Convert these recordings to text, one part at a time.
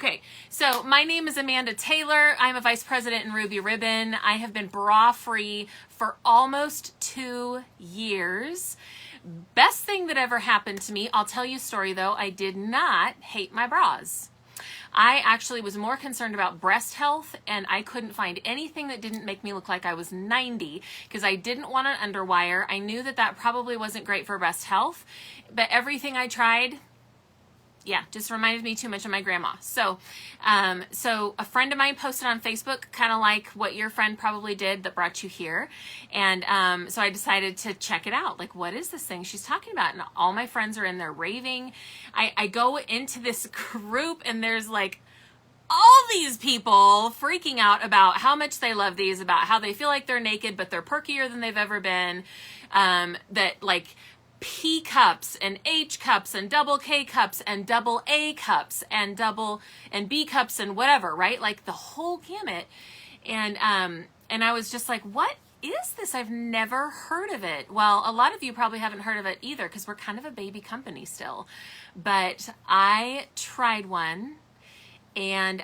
Okay, so my name is Amanda Taylor. I'm a vice president in Ruby Ribbon. I have been bra free for almost 2 years. Best thing that ever happened to me, I'll tell you a story though, I did not hate my bras. I actually was more concerned about breast health, and I couldn't find anything that didn't make me look like I was 90 because I didn't want an underwire. I knew that that probably wasn't great for breast health, but everything I tried, yeah, just reminded me too much of my grandma. So a friend of mine posted on Facebook, kind of like what your friend probably did that brought you here. And so I decided to check it out. Like, what is this thing she's talking about? And all my friends are in there raving. I go into this group and there's like all these people freaking out about how much they love these, about how they feel like they're naked, but they're perkier than they've ever been. That like P cups and H cups and double K cups and double A cups and double and B cups and whatever, right? Like the whole gamut. And I was just like, what is this? I've never heard of it. Well, a lot of you probably haven't heard of it either because we're kind of a baby company still. But I tried one. And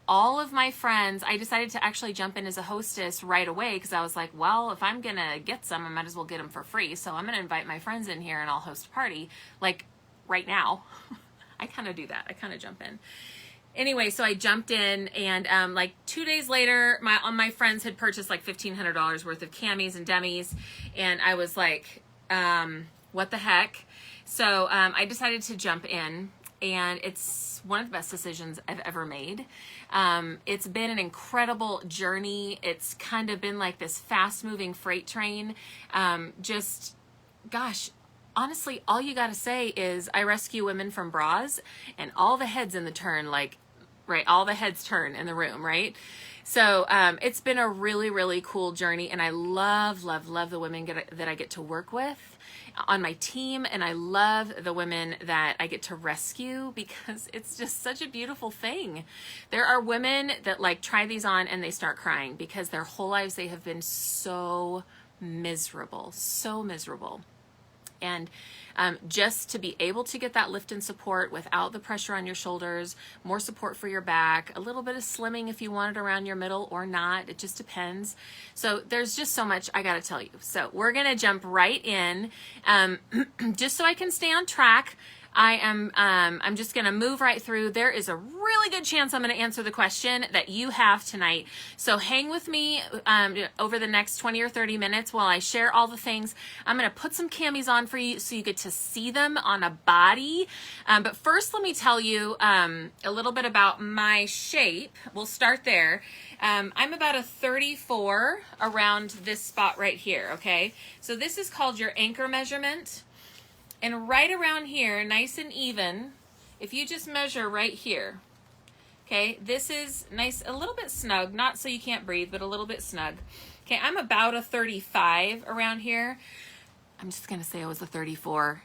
all of my friends, I decided to actually jump in as a hostess right away because I was like, well, if I'm going to get some, I might as well get them for free. So I'm going to invite my friends in here and I'll host a party like right now. I kind of do that. I kind of jump in. Anyway, so I jumped in and like 2 days later, my friends had purchased like $1,500 worth of Camis and Demis. And I was like, what the heck? So I decided to jump in. And it's one of the best decisions I've ever made. It's been an incredible journey. It's kind of been like this fast-moving freight train. Gosh, honestly, all you got to say is I rescue women from bras, and all the heads in the turn, like, right, all the heads turn in the room, right? So it's been a really, really cool journey, and I love, love, love the women that I get to work with on my team, and I love the women that I get to rescue because it's just such a beautiful thing. There are women that like try these on and they start crying because their whole lives they have been so miserable, so miserable. And just to be able to get that lift and support without the pressure on your shoulders, more support for your back, a little bit of slimming if you want it around your middle or not, it just depends. So there's just so much I got to tell you. So we're going to jump right in. Just so I can stay on track, I'm just going to move right through. There is a really good chance I'm going to answer the question that you have tonight. So hang with me over the next 20 or 30 minutes while I share all the things. I'm going to put some camis on for you so you get to see them on a body. But first, let me tell you a little bit about my shape. We'll start there. I'm about a 34 around this spot right here, okay? So this is called your anchor measurement. And right around here, nice and even, if you just measure right here, okay, this is nice, a little bit snug, not so you can't breathe, but a little bit snug. Okay, I'm about a 35 around here. I'm just going to say I was a 34.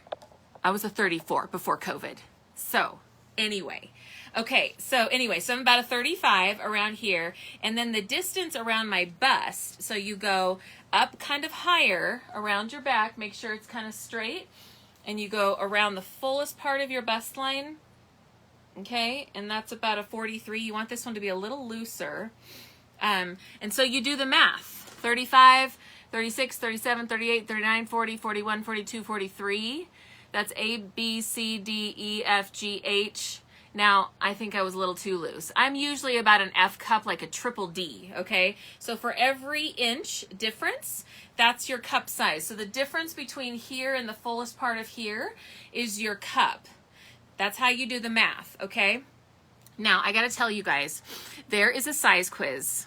I was a 34 before COVID. So anyway, okay, so I'm about a 35 around here. And then the distance around my bust, so you go up kind of higher around your back, make sure it's kind of straight. And you go around the fullest part of your bust line, okay? And that's about a 43. You want this one to be a little looser. And so you do the math. 35, 36, 37, 38, 39, 40, 41, 42, 43. That's A, B, C, D, E, F, G, H. Now, I think I was a little too loose. I'm usually about an F cup, like a triple D, okay? So for every inch difference, that's your cup size. So the difference between here and the fullest part of here is your cup. That's how you do the math, okay? Now, I gotta tell you guys, there is a size quiz.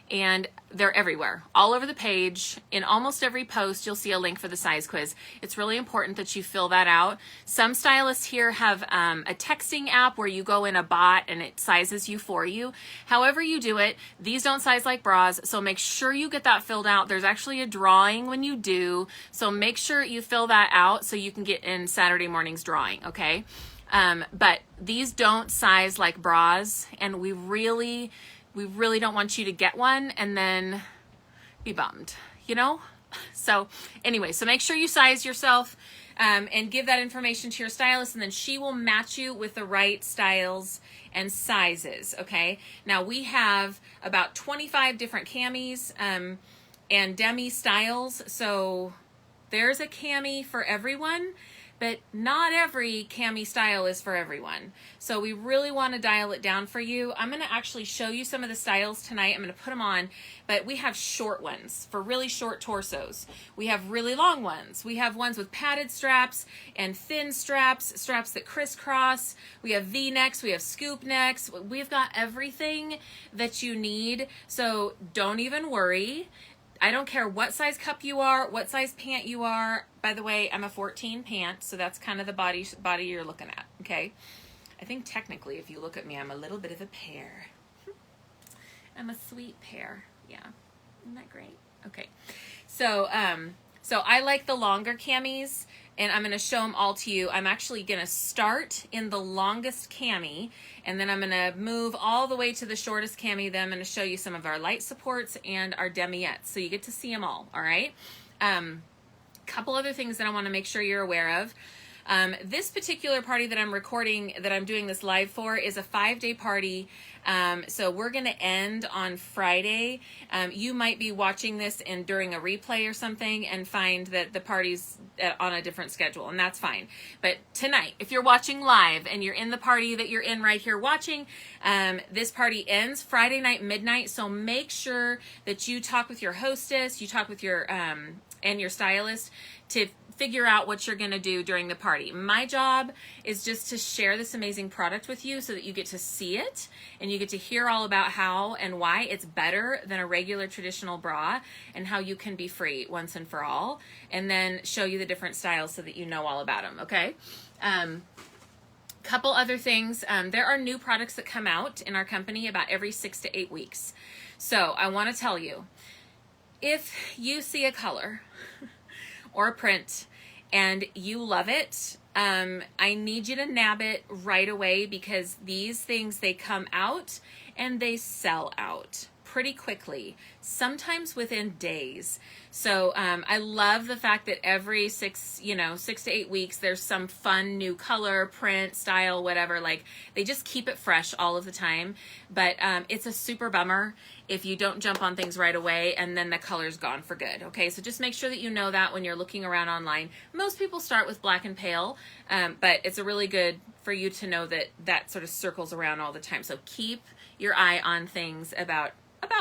And they're everywhere, all over the page. In almost every post, you'll see a link for the size quiz. It's really important that you fill that out. Some stylists here have a texting app where you go in a bot and it sizes you for you. However you do it, these don't size like bras, so make sure you get that filled out. There's actually a drawing when you do, so make sure you fill that out so you can get in Saturday morning's drawing, okay? But these don't size like bras, and we really don't want you to get one and then be bummed, you know? So anyway, so make sure you size yourself. and give that information to your stylist, and then she will match you with the right styles and sizes, okay? Now, we have about 25 different camis and demi styles, so there's a cami for everyone, but not every cami style is for everyone. So we really want to dial it down for you. I'm going to actually show you some of the styles tonight. I'm going to put them on, but we have short ones for really short torsos. We have really long ones. We have ones with padded straps and thin straps, straps that crisscross. We have V-necks. We have scoop necks. We've got everything that you need. So don't even worry. I don't care what size cup you are, what size pant you are. By the way, I'm a 14 pant, so that's kind of the body you're looking at, okay? I think technically, if you look at me, I'm a little bit of a pear. I'm a sweet pear, yeah. Isn't that great? Okay, so I like the longer camis, and I'm going to show them all to you. I'm actually going to start in the longest cami, and then I'm going to move all the way to the shortest cami. Then I'm going to show you some of our light supports and our Demiettes, so you get to see them all right? Couple other things that I want to make sure you're aware of. This particular party that I'm recording, that I'm doing this live for, is a 5-day party. So we're going to end on Friday. You might be watching this during a replay or something and find that the party's on a different schedule, and that's fine. But tonight, if you're watching live and you're in the party that you're in right here watching, this party ends Friday night, midnight. So make sure that you talk with your hostess, you talk with your and your stylist to figure out what you're going to do during the party. My job is just to share this amazing product with you so that you get to see it and you get to hear all about how and why it's better than a regular traditional bra and how you can be free once and for all, and then show you the different styles so that you know all about them, okay? Couple other things. There are new products that come out in our company about every 6 to 8 weeks. So I want to tell you, if you see a color or a print and you love it, I need you to nab it right away, because these things, they come out and they sell out pretty quickly, sometimes within days. So I love the fact that every 6 to 8 weeks, there's some fun new color, print, style, whatever. Like, they just keep it fresh all of the time. But it's a super bummer if you don't jump on things right away and then the color's gone for good. Okay, so just make sure that you know that when you're looking around online. Most people start with black and pale, but it's a really good for you to know that that sort of circles around all the time. So keep your eye on things about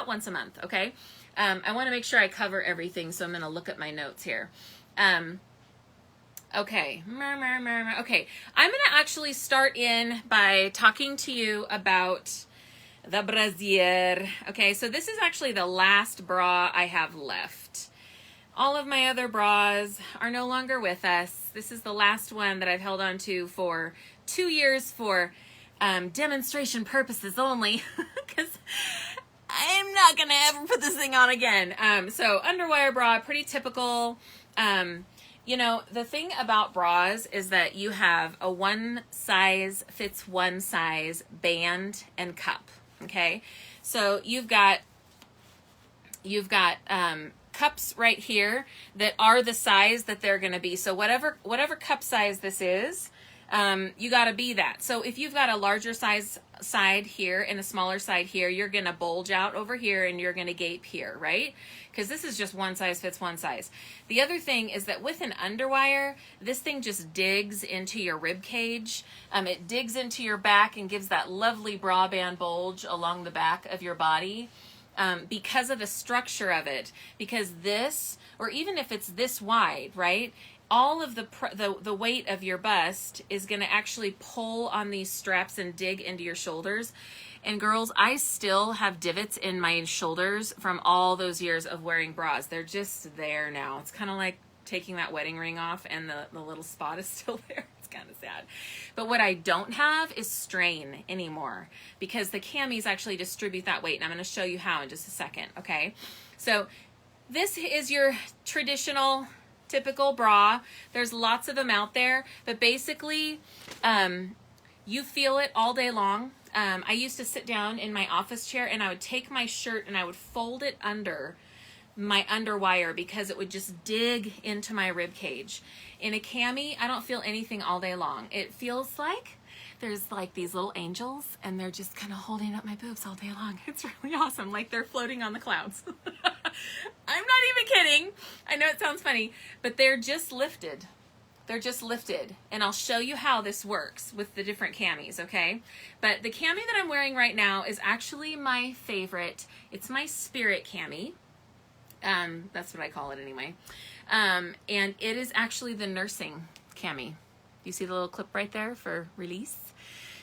once a month, okay? I want to make sure I cover everything, so I'm going to look at my notes here. Okay, okay. I'm going to actually start in by talking to you about the Brazier. Okay, so this is actually the last bra I have left. All of my other bras are no longer with us. This is the last one that I've held on to for 2 years for demonstration purposes only, because I'm not going to ever put this thing on again. So Underwire Bra, pretty typical. You know, the thing about bras is that you have a one size fits one size band and cup. Okay, so you've got cups right here that are the size that they're going to be. So whatever cup size this is, you got to be that. So if you've got a larger size side here and a smaller side here, you're going to bulge out over here and you're going to gape here, right? Because this is just one size fits one size. The other thing is that with an underwire, this thing just digs into your rib cage. It digs into your back and gives that lovely bra band bulge along the back of your body. Because of the structure of it, because this, or even if it's this wide, right, all of the weight of your bust is going to actually pull on these straps and dig into your shoulders. And girls, I still have divots in my shoulders from all those years of wearing bras. They're just there now. It's kind of like taking that wedding ring off and the little spot is still there. It's kind of sad. But what I don't have is strain anymore, because the camis actually distribute that weight. And I'm going to show you how in just a second, okay? So this is your traditional, typical bra. There's lots of them out there, but basically you feel it all day long. I used to sit down in my office chair and I would take my shirt and I would fold it under my underwire because it would just dig into my rib cage. In a cami, I don't feel anything all day long. It feels like there's like these little angels and they're just kind of holding up my boobs all day long. It's really awesome. Like they're floating on the clouds. I'm not even kidding. I know it sounds funny, but they're just lifted. They're just lifted. And I'll show you how this works with the different camis, okay? But the cami that I'm wearing right now is actually my favorite. It's my spirit cami. That's what I call it anyway. And it is actually the nursing cami. You see the little clip right there for release?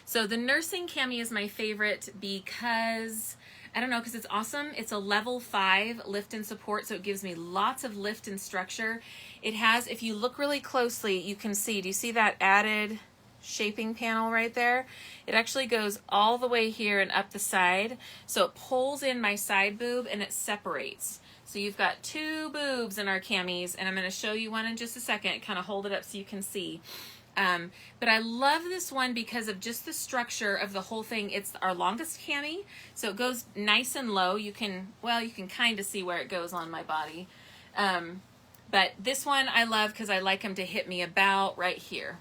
So the nursing cami is my favorite because, I don't know, because it's awesome. It's a level 5 lift and support, so it gives me lots of lift and structure. It has, if you look really closely, you can see, do you see that added shaping panel right there? It actually goes all the way here and up the side. So it pulls in my side boob and it separates. So you've got 2 boobs in our camis, and I'm going to show you one in just a second. Kind of hold it up so you can see. But I love this one because of just the structure of the whole thing. It's our longest cami, so it goes nice and low. You can kind of see where it goes on my body. But this one I love because I like them to hit me about right here.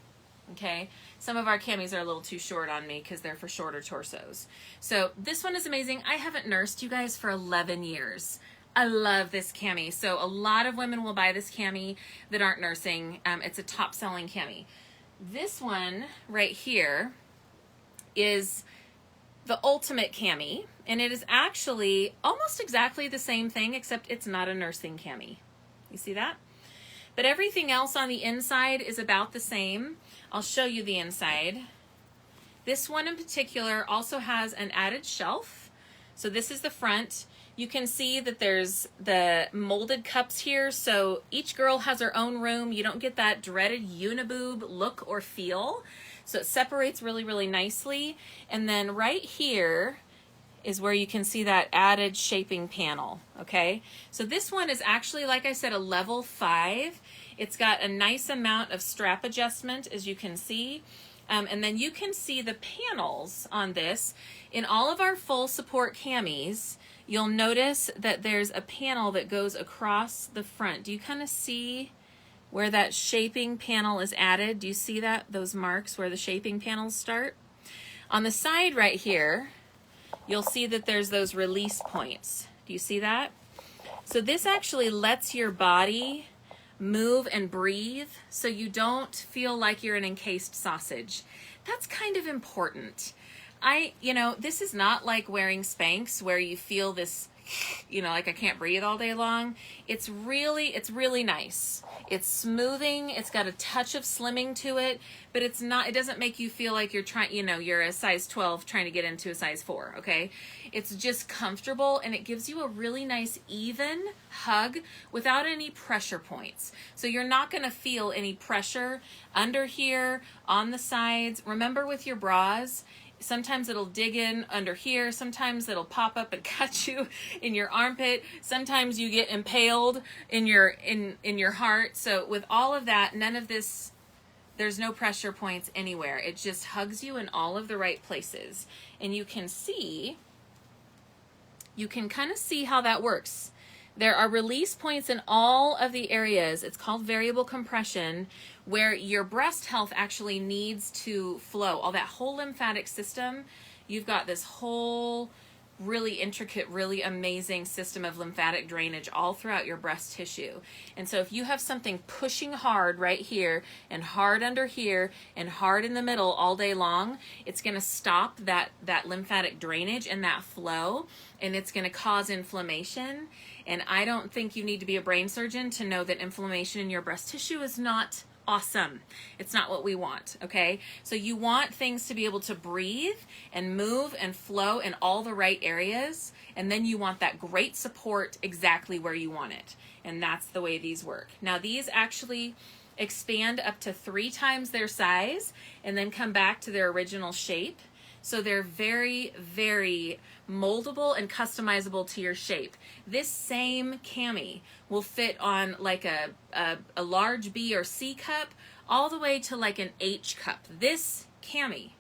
Okay, some of our camis are a little too short on me because they're for shorter torsos. So this one is amazing. I haven't nursed, you guys, for 11 years. I love this cami. So a lot of women will buy this cami that aren't nursing. It's a top selling cami. This one right here is the ultimate cami, and it is actually almost exactly the same thing, except it's not a nursing cami. You see that? But everything else on the inside is about the same. I'll show you the inside. This one in particular also has an added shelf. So this is the front. You can see that there's the molded cups here, so each girl has her own room. You don't get that dreaded uniboob look or feel. So it separates really, really nicely. And then right here is where you can see that added shaping panel, okay? So this one is actually, like I said, a level 5. It's got a nice amount of strap adjustment, as you can see. And then you can see the panels on this. In all of our full support camis, you'll notice that there's a panel that goes across the front. Do you kind of see where that shaping panel is added? Do you see that, those marks where the shaping panels start? On the side right here, you'll see that there's those release points. Do you see that? So this actually lets your body move and breathe so you don't feel like you're an encased sausage. That's kind of important. This is not like wearing Spanx where you feel this, like I can't breathe all day long. It's really nice. It's smoothing. It's got a touch of slimming to it, but it doesn't make you feel like you're trying, you're a size 12 trying to get into a size 4, okay? It's just comfortable, and it gives you a really nice even hug without any pressure points. So you're not going to feel any pressure under here, on the sides. Remember with your bras, sometimes it'll dig in under here. Sometimes it'll pop up and cut you in your armpit. Sometimes you get impaled in your heart. So with all of that, none of this, there's no pressure points anywhere. It just hugs you in all of the right places. And you can kind of see how that works. There are release points in all of the areas. It's called variable compression, where your breast health actually needs to flow. All that whole lymphatic system, you've got this whole really intricate, really amazing system of lymphatic drainage all throughout your breast tissue. And so if you have something pushing hard right here and hard under here and hard in the middle all day long, it's going to stop that lymphatic drainage and that flow, and it's going to cause inflammation. And I don't think you need to be a brain surgeon to know that inflammation in your breast tissue is not awesome. It's not what we want, okay? So you want things to be able to breathe and move and flow in all the right areas, and then you want that great support exactly where you want it. And that's the way these work. Now these actually expand up to 3 times their size and then come back to their original shape. So they're very, very moldable and customizable to your shape. This same cami will fit on like a large B or C cup all the way to like an H cup. This cami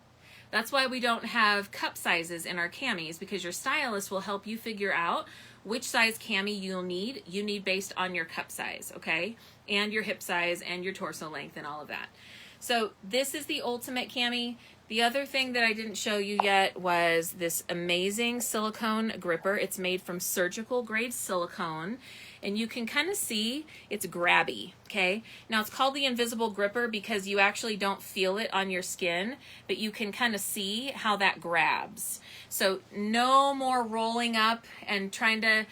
That's why we don't have cup sizes in our camis, because your stylist will help you figure out which size cami you'll need. You need based on your cup size, okay? And your hip size and your torso length and all of that. So this is the ultimate cami. The other thing that I didn't show you yet was this amazing silicone gripper. It's made from surgical grade silicone, and you can kind of see it's grabby, okay? Now it's called the invisible gripper because you actually don't feel it on your skin, but you can kind of see how that grabs. So no more rolling up and trying to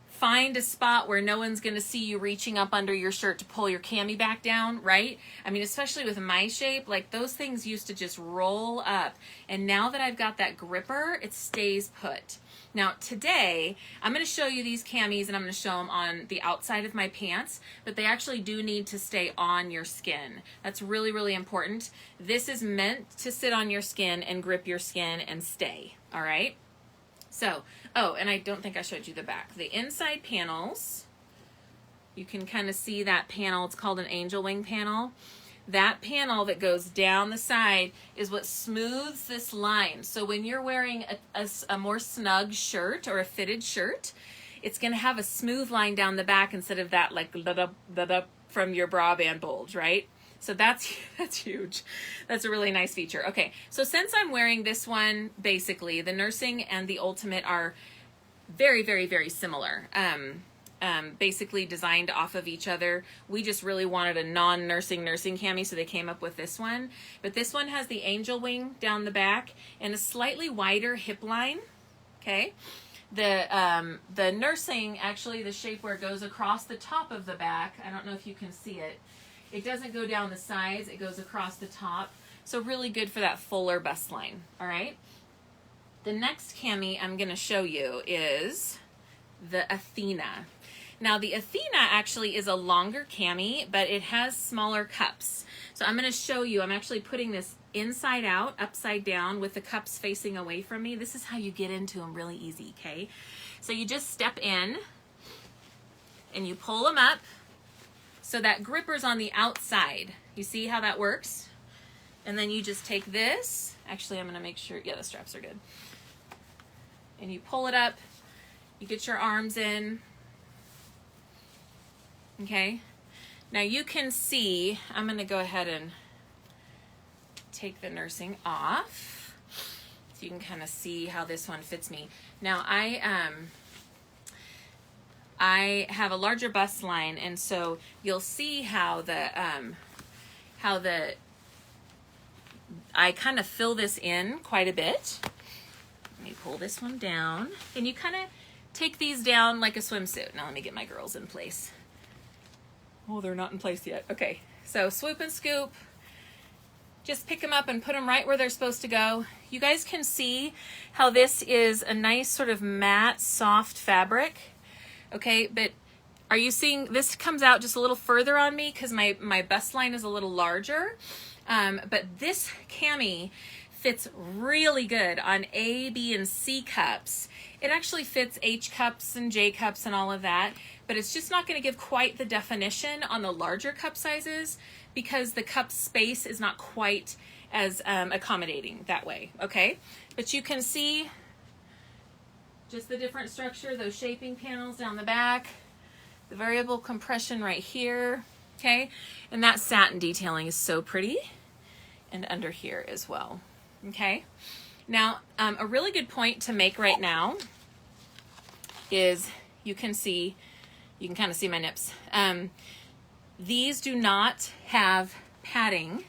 find a spot where no one's going to see you reaching up under your shirt to pull your cami back down, right? I mean, especially with my shape, like those things used to just roll up. And now that I've got that gripper, it stays put. Now today, I'm going to show you these camis and I'm going to show them on the outside of my pants, but they actually do need to stay on your skin. That's really, really important. This is meant to sit on your skin and grip your skin and stay, all right? So, oh, and I don't think I showed you the back. The inside panels, you can kind of see that panel. It's called an angel wing panel. That panel that goes down the side is what smooths this line. So when you're wearing a more snug shirt or a fitted shirt, it's going to have a smooth line down the back instead of that like from your bra band bulge, right? So that's huge. That's a really nice feature. Okay, so since I'm wearing this one, basically, the nursing and the ultimate are very, very, very similar. Basically designed off of each other. We just really wanted a non-nursing cami, so they came up with this one. But this one has the angel wing down the back and a slightly wider hip line, okay? The nursing, actually, the shape where it goes across the top of the back, I don't know if you can see it, it doesn't go down the sides, it goes across the top. So really good for that fuller bust line, all right? The next cami I'm gonna show you is the Athena. Now the Athena actually is a longer cami, but it has smaller cups. So I'm gonna show you, I'm actually putting this inside out, upside down with the cups facing away from me. This is how you get into them really easy, okay? So you just step in and you pull them up. So that gripper's on the outside. You see how that works? And then you just take this. Actually, I'm going to make sure, yeah, the straps are good. And you pull it up. You get your arms in. Okay. Now you can see, I'm going to go ahead and take the nursing off. So you can kind of see how this one fits me. Now I have a larger bust line, and so you'll see how I kind of fill this in quite a bit. Let me pull this one down, and you kind of take these down like a swimsuit. Now let me get my girls in place. Oh, they're not in place yet. Okay, so swoop and scoop. Just pick them up and put them right where they're supposed to go. You guys can see how this is a nice sort of matte, soft fabric. Okay, but are you seeing this comes out just a little further on me because my bust line is a little larger. But this cami fits really good on A, B, and C cups. It actually fits H cups and J cups and all of that, but it's just not going to give quite the definition on the larger cup sizes because the cup space is not quite as accommodating that way, okay? But you can see just the different structure, those shaping panels down the back, the variable compression right here, okay? And that satin detailing is so pretty, and under here as well, okay? Now, a really good point to make right now is you can kind of see my nips. These do not have padding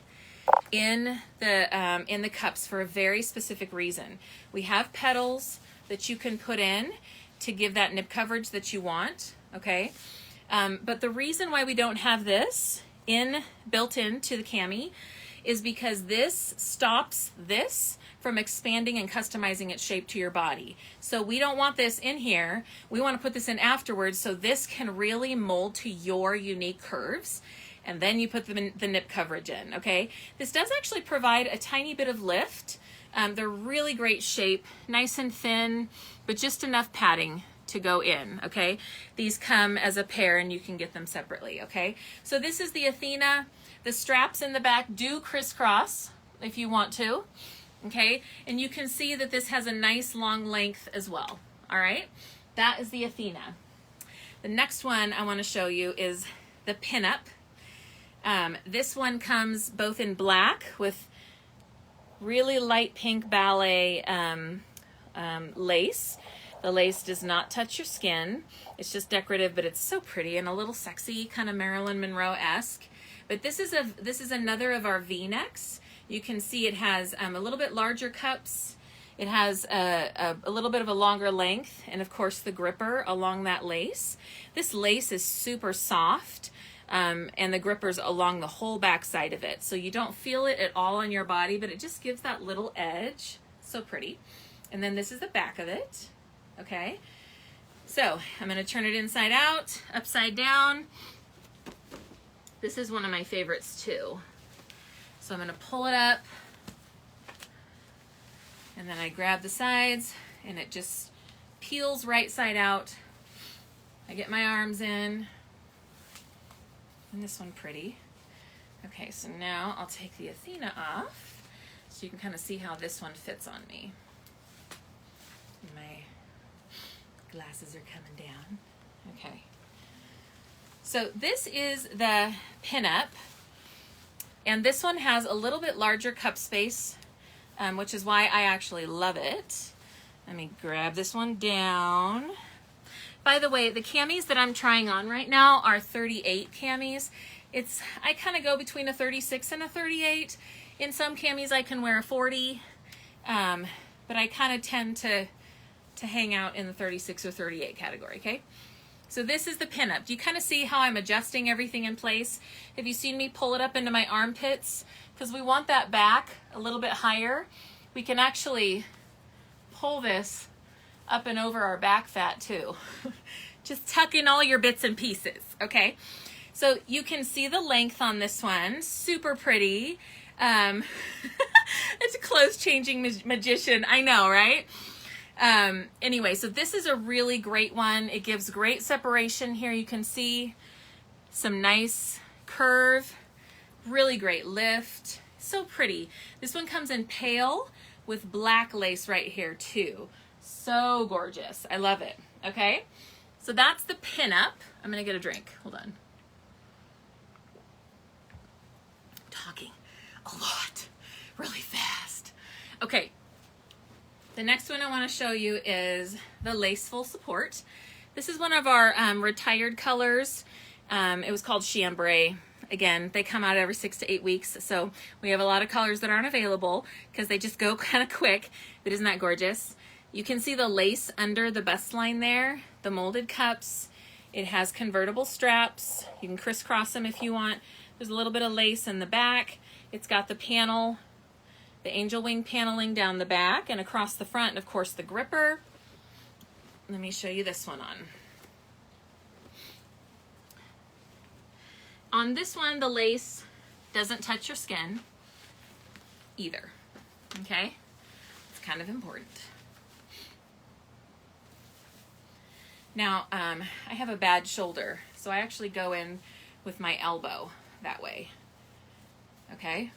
in the cups for a very specific reason. We have pedals that you can put in to give that nip coverage that you want, okay? But the reason why we don't have this built into the cami is because this stops this from expanding and customizing its shape to your body. So we don't want this in here. We want to put this in afterwards so this can really mold to your unique curves. And then you put the nip coverage in, okay? This does actually provide a tiny bit of lift. They're really great shape, nice and thin, but just enough padding to go in, okay? These come as a pair and you can get them separately, okay? So this is the Athena. The straps in the back do crisscross if you want to, okay? And you can see that this has a nice long length as well, all right? That is the Athena. The next one I want to show you is the Pinup. This one comes both in black with really light pink ballet lace. The lace does not touch your skin. It's just decorative, but it's so pretty and a little sexy, kind of Marilyn Monroe-esque. But this is another of our V-necks. You can see it has a little bit larger cups. It has a little bit of a longer length, and of course the gripper along that lace. This lace is super soft, and the gripper's along the whole back side of it. So you don't feel it at all on your body, but it just gives that little edge. So pretty. And then this is the back of it, okay? So I'm gonna turn it inside out, upside down. This is one of my favorites too. So I'm gonna pull it up, and then I grab the sides, and it just peels right side out. I get my arms in, and this one pretty. Okay, so now I'll take the Athena off, so you can kind of see how this one fits on me. My glasses are coming down. Okay. So this is the Pinup, and this one has a little bit larger cup space, which is why I actually love it. Let me grab this one down. By the way, the camis that I'm trying on right now are 38 camis. I kind of go between a 36 and a 38. In some camis I can wear a 40, but I kind of tend to hang out in the 36 or 38 category, okay? So this is the Pinup. Do you kind of see how I'm adjusting everything in place? Have you seen me pull it up into my armpits? Because we want that back a little bit higher. We can actually pull this up and over our back fat too. Just tuck in all your bits and pieces, okay? So you can see the length on this one, super pretty. It's a clothes changing magician, I know, right? Anyway, so this is a really great one. It gives great separation here. You can see some nice curve, really great lift, so pretty. This one comes in pale with black lace right here too. So gorgeous. I love it. Okay, so that's the Pinup. I'm gonna get a drink. Hold on. I'm talking a lot, really fast. Okay. The next one I want to show you is the Lace Full Support. This is one of our retired colors. It was called Chambray. Again, they come out every 6 to 8 weeks, so we have a lot of colors that aren't available because they just go kind of quick. But isn't that gorgeous? You can see the lace under the bust line there, the molded cups. It has convertible straps. You can crisscross them if you want. There's a little bit of lace in the back. It's got the panel, the angel wing paneling down the back and across the front, and of course the gripper. Let me show you this one on. On this one, the lace doesn't touch your skin either, okay? It's kind of important. Now, I have a bad shoulder, so I actually go in with my elbow that way, okay?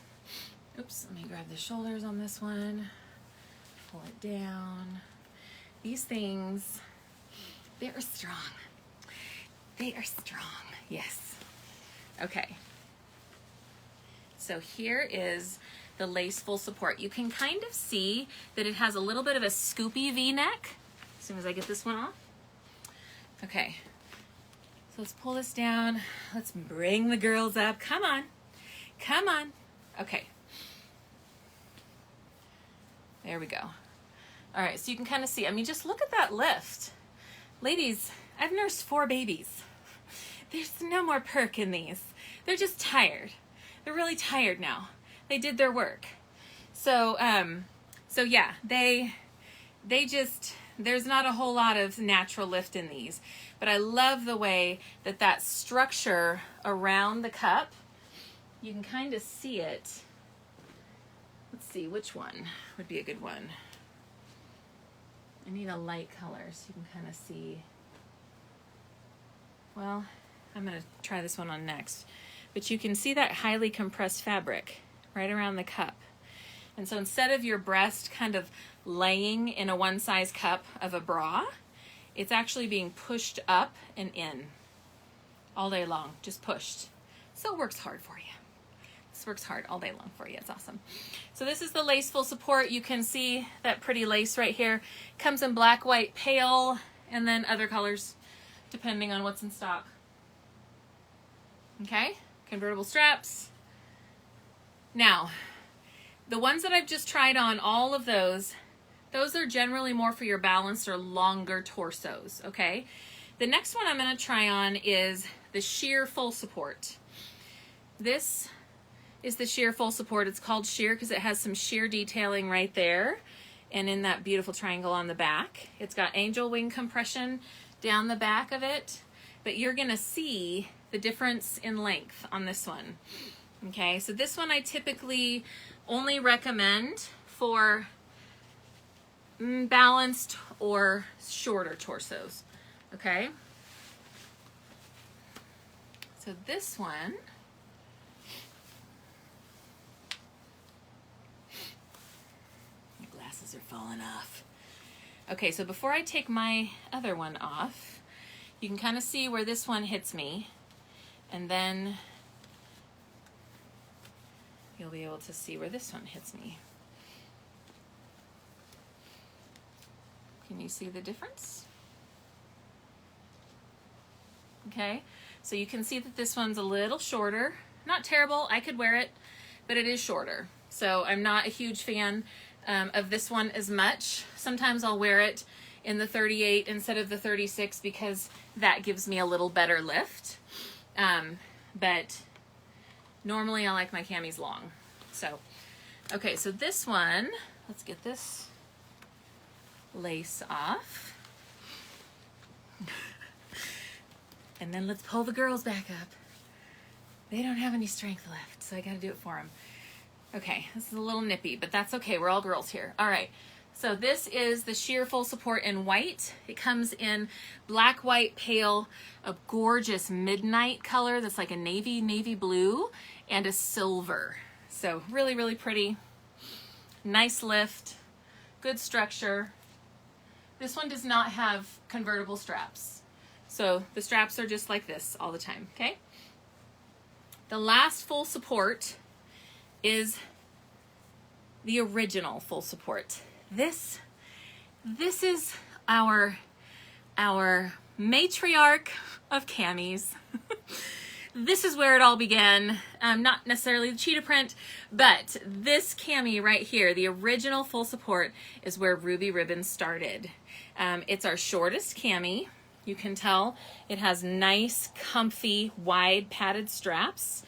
Oops, let me grab the shoulders on this one, pull it down. These things, they are strong. They are strong, yes. Okay. So here is the Lace Full Support. You can kind of see that it has a little bit of a scoopy V-neck as soon as I get this one off. Okay, so let's pull this down. Let's bring the girls up. Come on, come on. Okay. There we go. All right, so you can kind of see. I mean, just look at that lift. Ladies, I've nursed 4 babies. There's no more perk in these. They're just tired. They're really tired now. They did their work. So yeah, they just, there's not a whole lot of natural lift in these. But I love the way that that structure around the cup, you can kind of see it. Let's see, which one would be a good one? I need a light color so you can kind of see. Well, I'm going to try this one on next. But you can see that highly compressed fabric right around the cup. And so instead of your breast kind of laying in a one-size cup of a bra, it's actually being pushed up and in all day long, just pushed. So it works hard for you. This works hard all day long for you. It's awesome. So this is the lace full support. You can see that pretty lace right here. Comes in black, white, pale, and then other colors depending on what's in stock. Okay, convertible straps. Now, the ones that I've just tried on, all of those are generally more for your balanced or longer torsos, okay? The next one I'm gonna try on is the Shear full support. This is the Shear full support. It's called Shear because it has some sheer detailing right there and in that beautiful triangle on the back. It's got angel wing compression down the back of it, but you're gonna see the difference in length on this one. Okay, so this one I typically only recommend for balanced or shorter torsos, okay? So this one, my glasses are falling off. Okay, so before I take my other one off, you can kind of see where this one hits me, and then you'll be able to see where this one hits me. Can you see the difference? Okay, so you can see that this one's a little shorter. Not terrible, I could wear it, but it is shorter. So I'm not a huge fan of this one as much. Sometimes I'll wear it in the 38 instead of the 36 because that gives me a little better lift. But normally I like my camis long. So, okay, so this one, let's get this lace off. And then let's pull the girls back up. They don't have any strength left, so I gotta do it for them. Okay, this is a little nippy, but that's okay, we're all girls here. All right, so this is the Shear full support in white. It comes in black, white, pale, a gorgeous midnight color that's like a navy blue, and a silver. So really, really pretty. Nice lift, good structure. This one does not have convertible straps. So the straps are just like this all the time, okay? The last full support is the original full support. This is our matriarch of camis. This is where it all began. Not necessarily the cheetah print, but this cami right here, the original full support, is where Ruby Ribbon started. It's our shortest cami. You can tell it has nice, comfy, wide padded straps.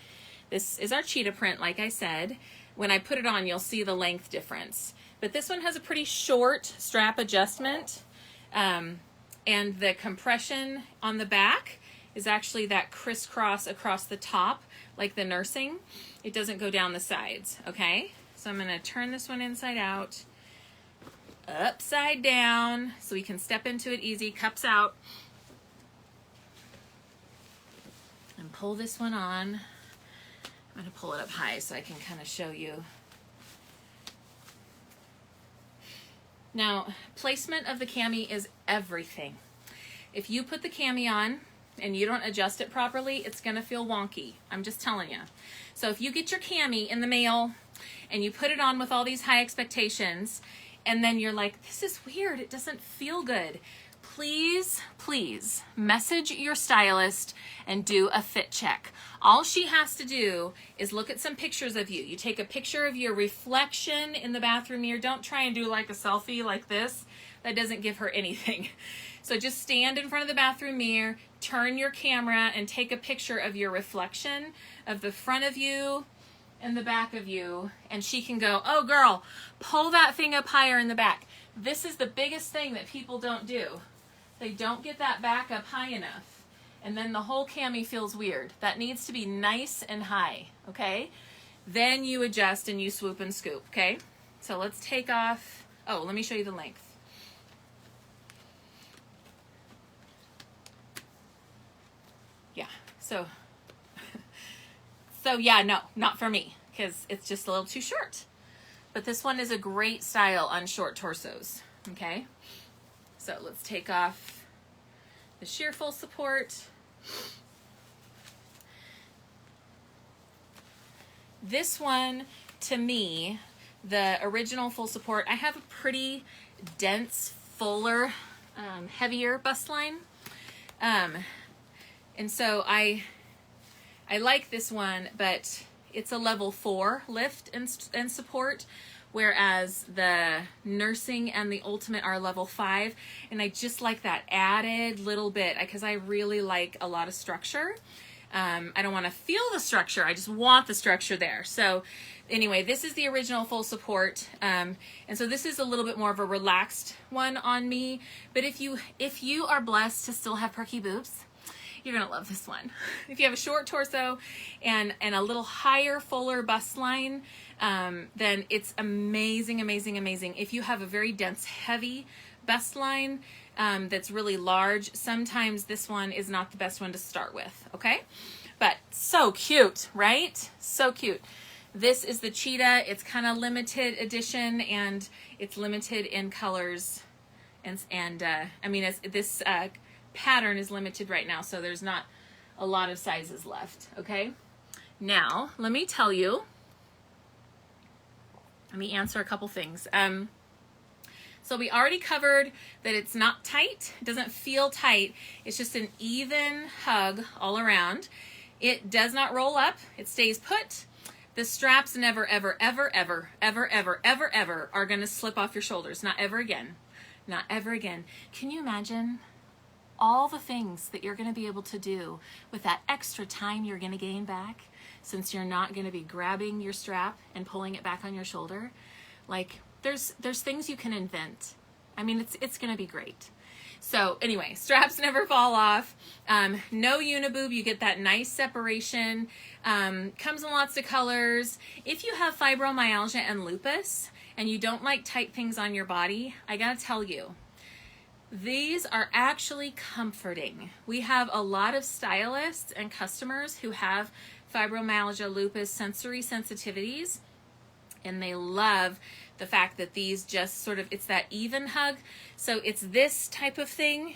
This is our cheetah print, like I said. When I put it on, you'll see the length difference. But this one has a pretty short strap adjustment. And the compression on the back is actually that crisscross across the top, like the nursing. It doesn't go down the sides, okay? So I'm gonna turn this one inside out, upside down, so we can step into it easy, cups out. And pull this one on. I'm gonna pull it up high so I can kind of show you. Now, placement of the cami is everything. If you put the cami on and you don't adjust it properly, it's gonna feel wonky. I'm just telling you. So if you get your cami in the mail and you put it on with all these high expectations, and then you're like, this is weird, it doesn't feel good. Please, please message your stylist and do a fit check. All she has to do is look at some pictures of you. You take a picture of your reflection in the bathroom mirror. Don't try and do like a selfie like this. That doesn't give her anything. So just stand in front of the bathroom mirror, turn your camera, and take a picture of your reflection of the front of you and the back of you, and she can go, oh girl, pull that thing up higher in the back. This is the biggest thing that people don't do. They don't get that back up high enough, and then the whole cami feels weird. That needs to be nice and high, okay? Then you adjust and you swoop and scoop, okay? So let's take off, oh, let me show you the length. Yeah, so yeah, no, not for me, because it's just a little too short. but this one is a great style on short torsos, okay? So let's take off the sheer full support. This one, to me, the original full support, I have a pretty dense, fuller, heavier bust line. And so I like this one, but it's a level 4 lift and support, whereas the nursing and the ultimate are level 5. And I just like that added little bit because I really like a lot of structure. I don't want to feel the structure. I just want the structure there. So anyway, this is the original full support. And so this is a little bit more of a relaxed one on me. But if you are blessed to still have perky boobs, you're going to love this one. If you have a short torso and a little higher, fuller bust line, then it's amazing, amazing, amazing. If you have a very dense, heavy bust line that's really large, sometimes this one is not the best one to start with, okay? But so cute, right? So cute. This is the cheetah. It's kind of limited edition, and it's limited in colors. And I mean, this pattern is limited right now, so there's not a lot of sizes left, okay? Now, let me tell you, let me answer a couple things. So we already covered that it's not tight. It doesn't feel tight. It's just an even hug all around. It does not roll up. It stays put. The straps never, ever, ever, ever, ever, ever, ever, ever are going to slip off your shoulders. Not ever again. Not ever again. Can you imagine all the things that you're going to be able to do with that extra time you're going to gain back, since you're not going to be grabbing your strap and pulling it back on your shoulder? Like, there's things you can invent. I mean, it's going to be great. So anyway, straps never fall off. No uniboob, you get that nice separation. Comes in lots of colors. If you have fibromyalgia and lupus and you don't like tight things on your body, I gotta tell you, these are actually comforting. We have a lot of stylists and customers who have fibromyalgia, lupus, sensory sensitivities, and they love the fact that these just sort of, it's that even hug. So it's this type of thing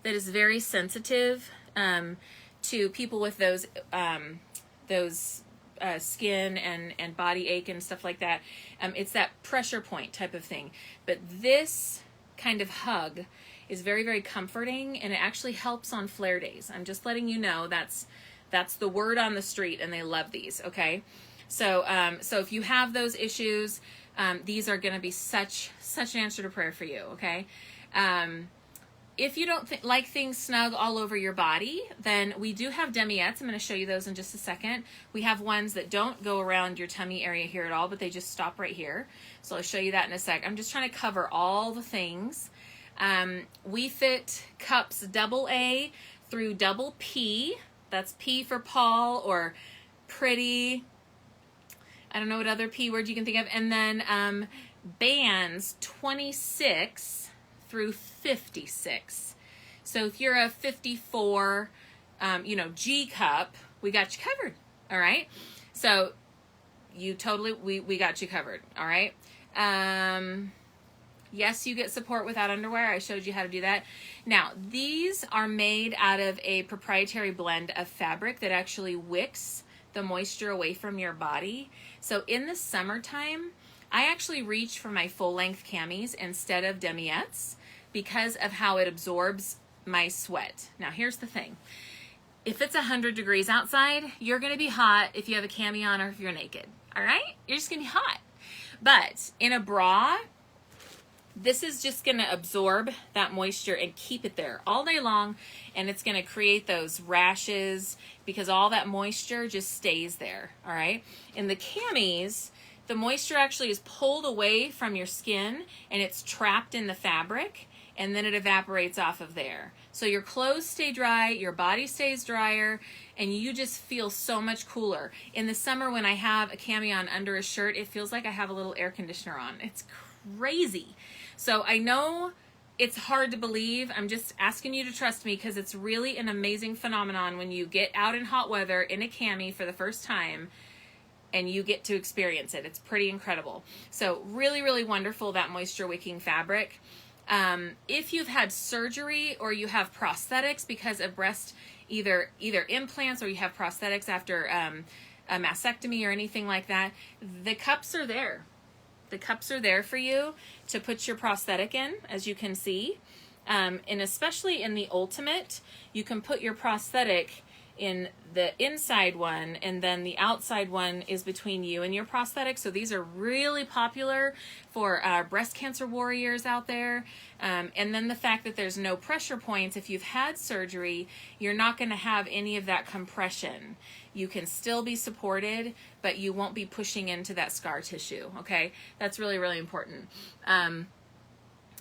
that is very sensitive to people with those skin and body ache and stuff like that. It's that pressure point type of thing. But this kind of hug is very, very comforting, and it actually helps on flare days. I'm just letting you know that's the word on the street, and they love these, okay? So so if you have those issues, these are going to be such an answer to prayer for you, okay? If you don't like things snug all over your body, then we do have Demiettes. I'm going to show you those in just a second. We have ones that don't go around your tummy area here at all, but they just stop right here. So I'll show you that in a sec. I'm just trying to cover all the things. We fit cups AA through double P. That's P for Paul or pretty. I don't know what other P word you can think of. And then bands 26 through 56. So if you're a 54, G cup, we got you covered. All right. So you totally, we got you covered. All right. Yes, you get support without underwear. I showed you how to do that. Now, these are made out of a proprietary blend of fabric that actually wicks the moisture away from your body. So in the summertime, I actually reach for my full-length camis instead of Demiettes because of how it absorbs my sweat. Now, here's the thing. If it's 100 degrees outside, you're going to be hot if you have a cami on or if you're naked. All right? You're just going to be hot. But in a bra, this is just going to absorb that moisture and keep it there all day long, and it's going to create those rashes because all that moisture just stays there, all right? In the camis, the moisture actually is pulled away from your skin, and it's trapped in the fabric, and then it evaporates off of there. So your clothes stay dry, your body stays drier, and you just feel so much cooler. In the summer when I have a cami on under a shirt, it feels like I have a little air conditioner on. It's crazy. So I know it's hard to believe. I'm just asking you to trust me because it's really an amazing phenomenon when you get out in hot weather in a cami for the first time. and you get to experience it. It's pretty incredible. So really, really wonderful, that moisture wicking fabric. If you've had surgery or you have prosthetics because of breast, either implants or you have prosthetics after a mastectomy or anything like that, the cups are there. The cups are there for you to put your prosthetic in, as you can see. And especially in the Ultimate, you can put your prosthetic in the inside one, and then the outside one is between you and your prosthetic. So these are really popular for breast cancer warriors out there. And then the fact that there's no pressure points. If you've had surgery, you're not going to have any of that compression. You can still be supported, but you won't be pushing into that scar tissue. Okay, that's really, really important.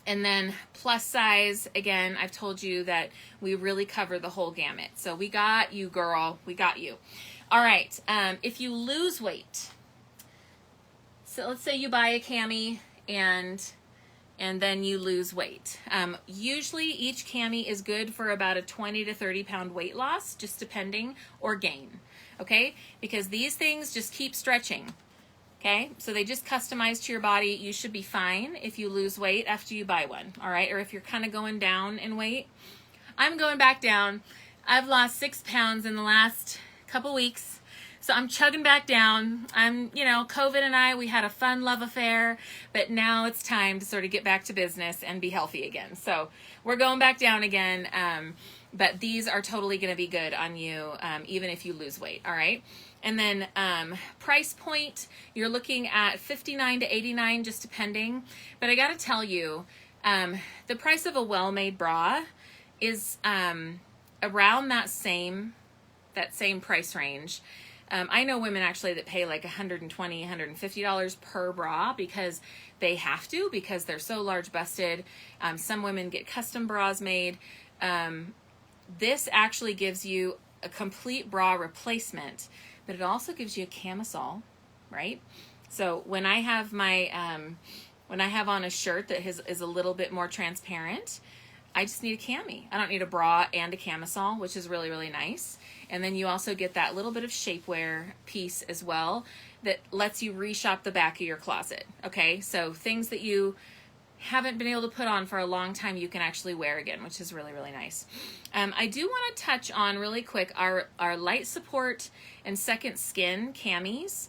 And then plus size, again, I've told you that we really cover the whole gamut. So we got you, girl. We got you. All right. If you lose weight, so let's say you buy a Cami and then you lose weight. Usually each Cami is good for about a 20 to 30 pound weight loss, just depending, or gain. Okay? Because these things just keep stretching. Okay, so they just customize to your body. You should be fine if you lose weight after you buy one, all right? Or if you're kind of going down in weight. I'm going back down. I've lost 6 pounds in the last couple weeks, so I'm chugging back down. COVID and we had a fun love affair, but now it's time to sort of get back to business and be healthy again. So we're going back down again, but these are totally going to be good on you, even if you lose weight, all right? And then price point, you're looking at $59 to $89, just depending. But I got to tell you, the price of a well-made bra is around that same price range. I know women actually that pay like $120, $150 per bra because they have to, because they're so large busted. Some women get custom bras made. This actually gives you a complete bra replacement, but it also gives you a camisole, right? So when I have my, when I have on a shirt that is a little bit more transparent, I just need a cami. I don't need a bra and a camisole, which is really, really nice. And then you also get that little bit of shapewear piece as well that lets you reshop the back of your closet, okay? So things that you haven't been able to put on for a long time, you can actually wear again, which is really, really nice. I do want to touch on really quick our light support and second skin camis.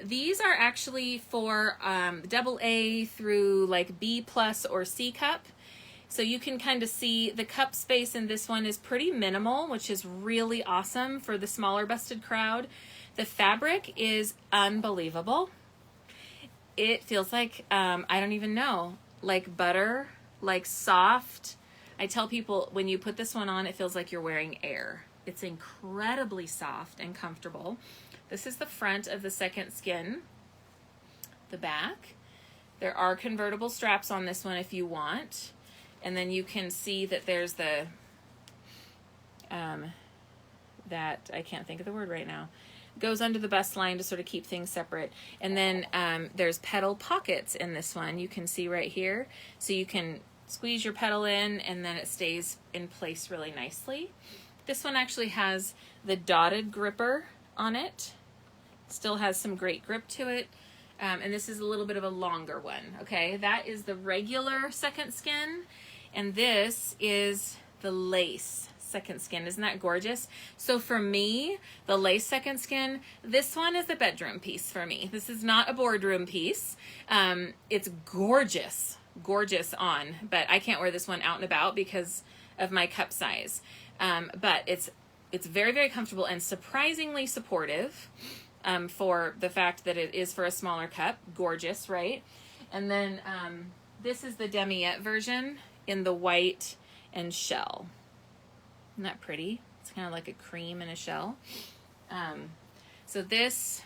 These are actually for AA through like B+ or C cup. So you can kind of see the cup space in this one is pretty minimal, which is really awesome for the smaller busted crowd. The fabric is unbelievable. It feels like, I don't even know, like butter, like soft. I tell people when you put this one on, it feels like you're wearing air. It's incredibly soft and comfortable. This is the front of the second skin. The back. There are convertible straps on this one if you want. And then you can see that there's the, that, I can't think of the word right now, goes under the bust line to sort of keep things separate. And then there's petal pockets in this one. You can see right here. So you can squeeze your petal in and then it stays in place really nicely. This one actually has the dotted gripper on it. Still has some great grip to it. And this is a little bit of a longer one, okay? That is the regular second skin. And this is the lace second skin. Isn't that gorgeous? So for me, the lace second skin, this one is a bedroom piece for me. This is not a boardroom piece. It's gorgeous, gorgeous on, but I can't wear this one out and about because of my cup size. But it's very, very comfortable and surprisingly supportive for the fact that it is for a smaller cup. Gorgeous, right? And then this is the Demiette version in the white and shell. Isn't that pretty? It's kind of like a cream in a shell. So these,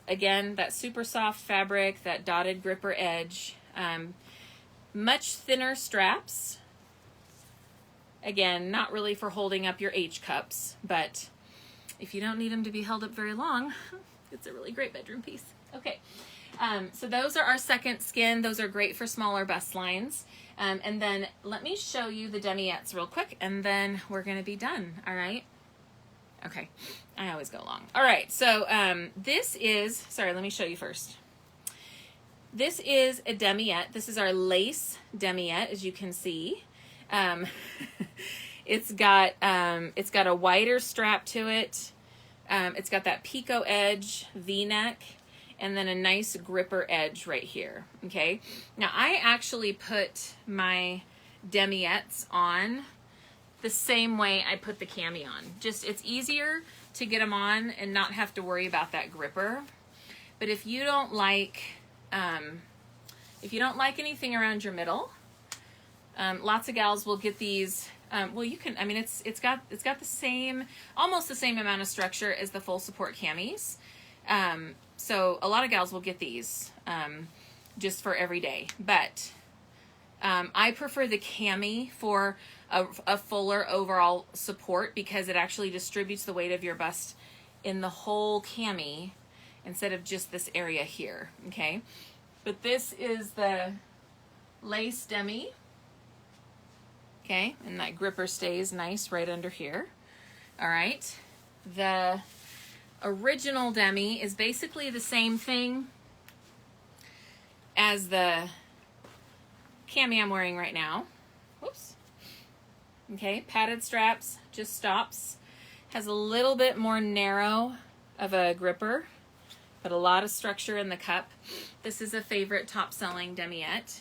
again, that super soft fabric, that dotted gripper edge, much thinner straps. Again, not really for holding up your H cups, but if you don't need them to be held up very long, it's a really great bedroom piece. Okay, so those are our second skin. Those are great for smaller bust lines. And then let me show you the Demiettes real quick, and then we're going to be done, all right? Okay, I always go long. All right, so this is, sorry, let me show you first. This is a Demiette. This is our lace Demiette, as you can see. It's got a wider strap to it. It's got that picot edge, V-neck, and then a nice gripper edge right here. Okay. Now I actually put my Demiettes on the same way I put the Cami on. Just, it's easier to get them on and not have to worry about that gripper. But if you don't like anything around your middle, lots of gals will get these. Well, you can, I mean, it's got the same, almost the same amount of structure as the full support camis. So a lot of gals will get these just for every day. But I prefer the Cami for a fuller overall support because it actually distributes the weight of your bust in the whole Cami instead of just this area here. Okay, but this is the lace Demi. Okay, and that gripper stays nice right under here. All right, the original Demi is basically the same thing as the Cami I'm wearing right now. Whoops. Okay, padded straps, just stops. Has a little bit more narrow of a gripper, but a lot of structure in the cup. This is a favorite top-selling Demiette.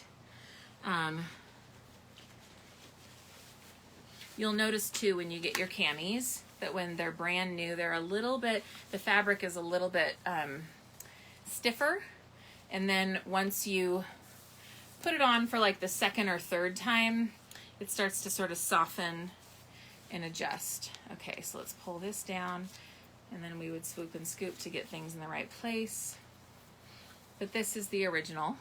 You'll notice too when you get your camis that when they're brand new, they're a little bit, the fabric is a little bit stiffer. And then once you put it on for like the second or third time, it starts to sort of soften and adjust. Okay, so let's pull this down and then we would swoop and scoop to get things in the right place. But this is the original.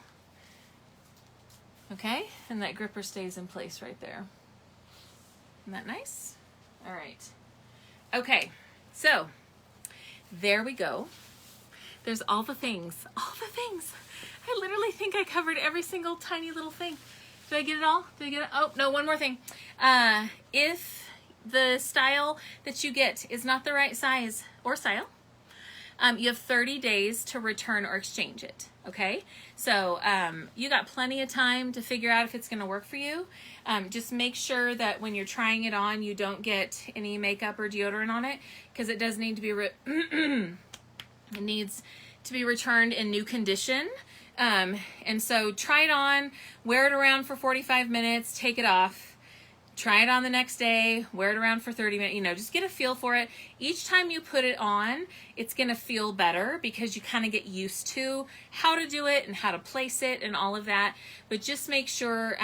Okay, and that gripper stays in place right there. Isn't that nice? All right. Okay, so there we go. There's all the things, all the things. I literally think I covered every single tiny little thing. Did I get it all? Did I get it? Oh, no, one more thing. If the style that you get is not the right size or style, you have 30 days to return or exchange it, okay? So you got plenty of time to figure out if it's gonna work for you. Just make sure that when you're trying it on, you don't get any makeup or deodorant on it, because it does need to be, it needs to be returned in new condition. And so try it on, wear it around for 45 minutes, take it off, try it on the next day, wear it around for 30 minutes, you know, just get a feel for it. Each time you put it on, it's going to feel better because you kind of get used to how to do it and how to place it and all of that. But just make sure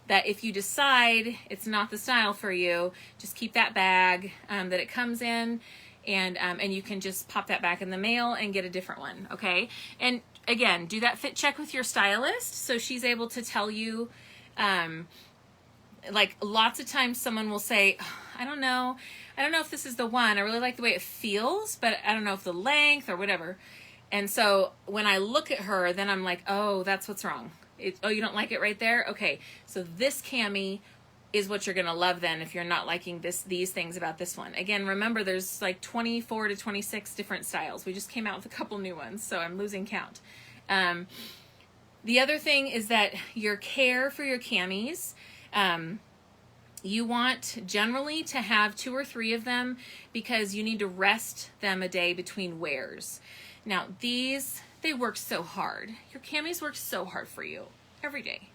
that if you decide it's not the style for you, just keep that bag that it comes in, and you can just pop that back in the mail and get a different one, okay? And again, do that fit check with your stylist so she's able to tell you, like lots of times someone will say, oh, I don't know if this is the one. I really like the way it feels, but I don't know if the length or whatever. And so when I look at her, then I'm like, oh, that's what's wrong. Oh, you don't like it right there? Okay, so this Cami is what you're gonna love then if you're not liking these things about this one. Again, remember there's like 24 to 26 different styles. We just came out with a couple new ones, so I'm losing count. The other thing is that your care for your camis, you want generally to have 2 or 3 of them because you need to rest them a day between wears. Now these, they work so hard. Your camis work so hard for you every day,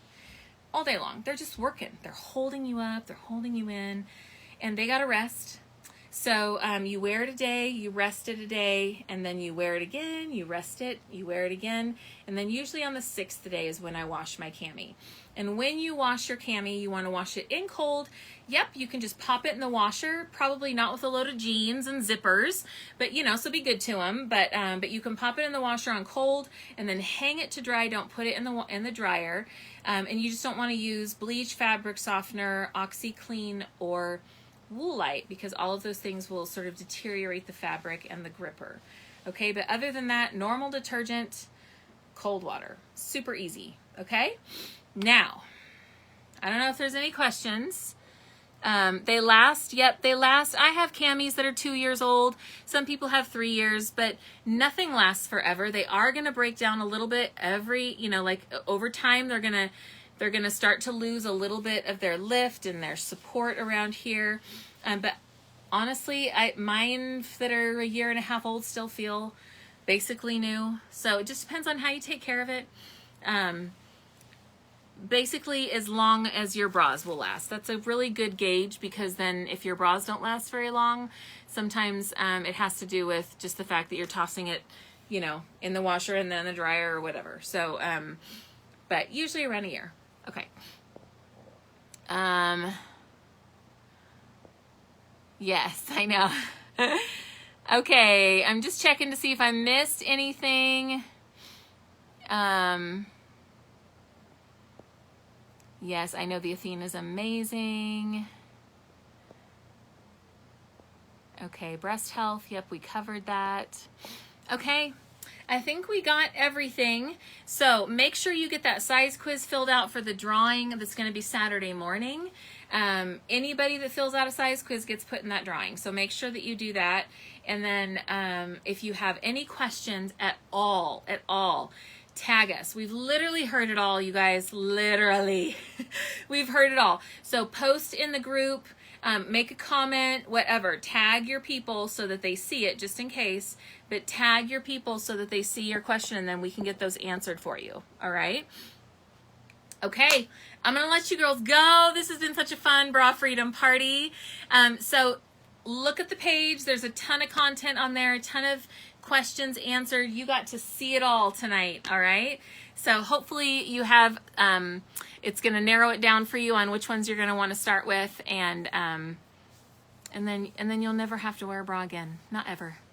all day long. They're just working. They're holding you up, they're holding you in, and they gotta rest. So you wear it a day, you rest it a day, and then you wear it again, you rest it, you wear it again, and then usually on the 6th day is when I wash my Cami. And when you wash your Cami, you want to wash it in cold. Yep, you can just pop it in the washer, probably not with a load of jeans and zippers, but you know, so be good to them. But you can pop it in the washer on cold and then hang it to dry. Don't put it in the dryer. And you just don't want to use bleach, fabric softener, OxyClean, or Woolite, because all of those things will sort of deteriorate the fabric and the gripper. Okay, but other than that, normal detergent, cold water, super easy. Okay, now I don't know if there's any questions. They last. Yep, they last. I have camis that are 2 years old. Some people have 3 years, but nothing lasts forever. They are going to break down a little bit every, like over time, they're going to start to lose a little bit of their lift and their support around here. But honestly, mine that are a year and a half old still feel basically new. So it just depends on how you take care of it. Basically, as long as your bras will last. That's a really good gauge, because then if your bras don't last very long, sometimes it has to do with just the fact that you're tossing it, in the washer and then the dryer or whatever. So, but usually around a year. Okay. Yes, I know. Okay, I'm just checking to see if I missed anything. Yes, I know the Athena's amazing. Okay, breast health. Yep, we covered that. Okay, I think we got everything. So make sure you get that size quiz filled out for the drawing that's going to be Saturday morning. Anybody that fills out a size quiz gets put in that drawing. So make sure that you do that. And then if you have any questions at all, tag us. We've literally heard it all, you guys. Literally. We've heard it all. So post in the group, make a comment, whatever. Tag your people so that they see it, just in case. But tag your people so that they see your question, and then we can get those answered for you. All right? Okay. I'm going to let you girls go. This has been such a fun Bra Freedom party. So look at the page. There's a ton of content on there, a ton of questions answered. You got to see it all tonight. All right. So hopefully you have, it's going to narrow it down for you on which ones you're going to want to start with. And then you'll never have to wear a bra again. Not ever.